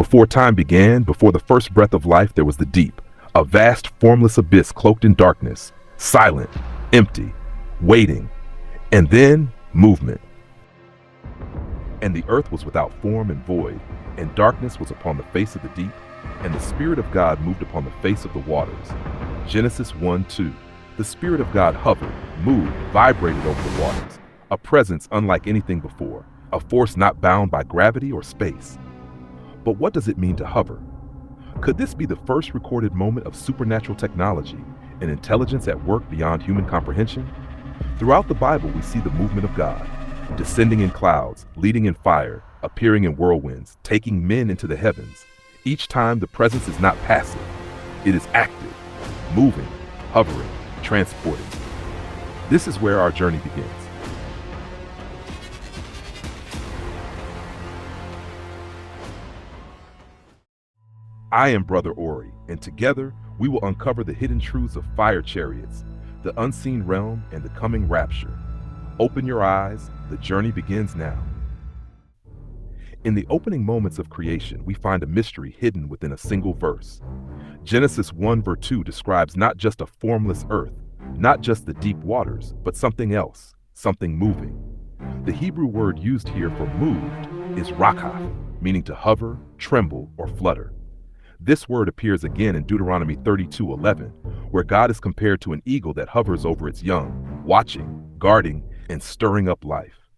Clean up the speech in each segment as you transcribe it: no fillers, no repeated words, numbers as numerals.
Before time began, before the first breath of life, there was the deep, a vast, formless abyss cloaked in darkness, silent, empty, waiting, and then movement. And the earth was without form and void, and darkness was upon the face of the deep, and the Spirit of God moved upon the face of the waters. Genesis 1:2. The Spirit of God hovered, moved, vibrated over the waters, a presence unlike anything before, a force not bound by gravity or space. But what does it mean to hover? Could this be the first recorded moment of supernatural technology and intelligence at work beyond human comprehension? Throughout the Bible, we see the movement of God, descending in clouds, leading in fire, appearing in whirlwinds, taking men into the heavens. Each time, the presence is not passive. It is active, moving, hovering, transporting. This is where our journey begins. I am Brother Ori, and together we will uncover the hidden truths of fire chariots, the unseen realm, and the coming rapture. Open your eyes, the journey begins now. In the opening moments of creation, we find a mystery hidden within a single verse. Genesis 1:2 describes not just a formless earth, not just the deep waters, but something else, something moving. The Hebrew word used here for moved is rakath, meaning to hover, tremble, or flutter. This word appears again in Deuteronomy 32:11, where God is compared to an eagle that hovers over its young, watching, guarding, and stirring up life.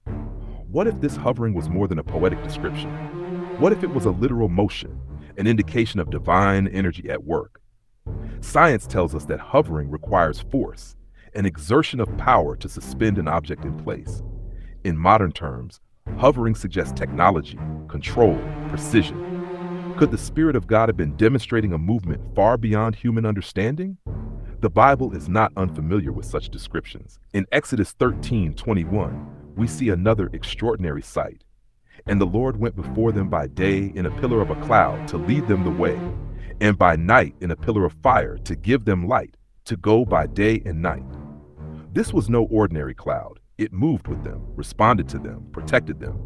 What if this hovering was more than a poetic description? What if it was a literal motion, an indication of divine energy at work? Science tells us that hovering requires force, an exertion of power to suspend an object in place. In modern terms, hovering suggests technology, control, precision. Could the Spirit of God have been demonstrating a movement far beyond human understanding? The Bible is not unfamiliar with such descriptions. In Exodus 13:21, we see another extraordinary sight. And the Lord went before them by day in a pillar of a cloud to lead them the way, and by night in a pillar of fire to give them light, to go by day and night. This was no ordinary cloud. It moved with them, responded to them, protected them.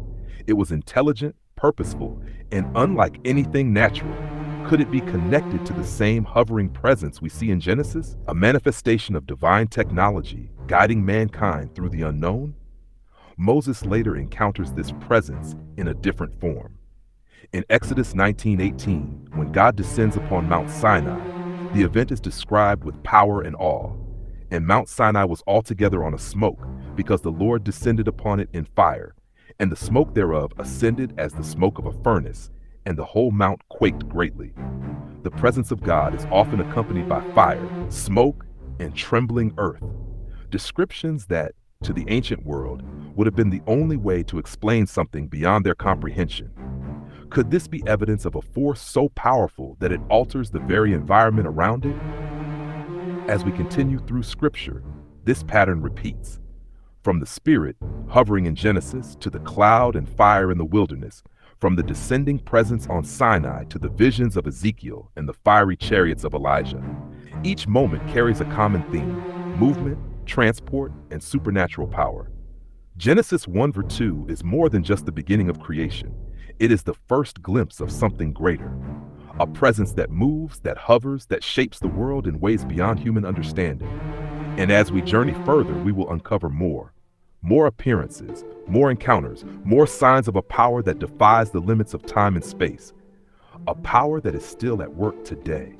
It was intelligent, purposeful, and unlike anything natural. Could it be connected to the same hovering presence we see in Genesis, a manifestation of divine technology guiding mankind through the unknown? Moses later encounters this presence in a different form. In Exodus 19:18, when God descends upon Mount Sinai, the event is described with power and awe. And Mount Sinai was altogether on a smoke, because the Lord descended upon it in fire, and the smoke thereof ascended as the smoke of a furnace, and the whole mount quaked greatly. The presence of God is often accompanied by fire, smoke, and trembling earth, descriptions that, to the ancient world, would have been the only way to explain something beyond their comprehension. Could this be evidence of a force so powerful that it alters the very environment around it? As we continue through Scripture, this pattern repeats. From the Spirit, hovering in Genesis, to the cloud and fire in the wilderness, from the descending presence on Sinai to the visions of Ezekiel and the fiery chariots of Elijah. Each moment carries a common theme: movement, transport, and supernatural power. Genesis 1:2 is more than just the beginning of creation. It is the first glimpse of something greater. A presence that moves, that hovers, that shapes the world in ways beyond human understanding. And as we journey further, we will uncover more appearances, more encounters, more signs of a power that defies the limits of time and space. A power that is still at work today.